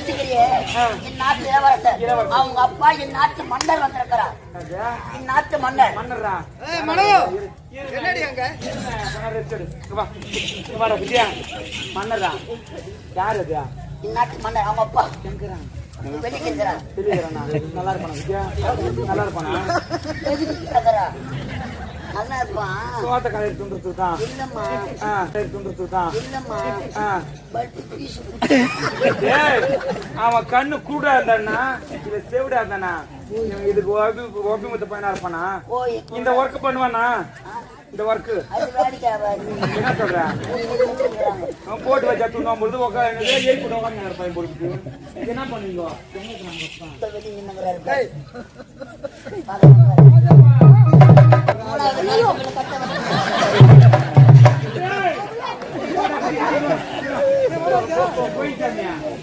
யோசிக்கிறியே என் நாட்டு இளவரசர் அவங்க அப்பா என் நாட்டு மன்னர் வந்திருக்கிறார். என் நாட்டு மன்னர் மன்னரா என்னடி அங்க விஜயா மன்னரா யாரு அது? என் நாட்டு மன்னர் அவங்க அப்பா எங்கிறான் வெளிக்கிறார். நல்லா இருப்பானா விஜயா? நல்லா இருப்பானா? நல்லா இருப்பான். சோத்த கலையை துண்டுறது தான் இல்லம்மா துண்டுறது தான் இல்லம்மா அவன் கண்ணு கூடா இருந்தானா இல்ல செவிடா இருந்தானா? இதுக்கு ஒபிமுத்த பையனா இருப்பானா? இந்த ஒர்க் பண்ணுவானா? இந்த ஒர்க்கு என்ன சொல்ற? போட்டு வச்சா தூங்கும் பொழுது உட்காந்து ஏறி போட்டு உட்காந்து பையன் போட்டு என்ன பண்ணுவீங்க?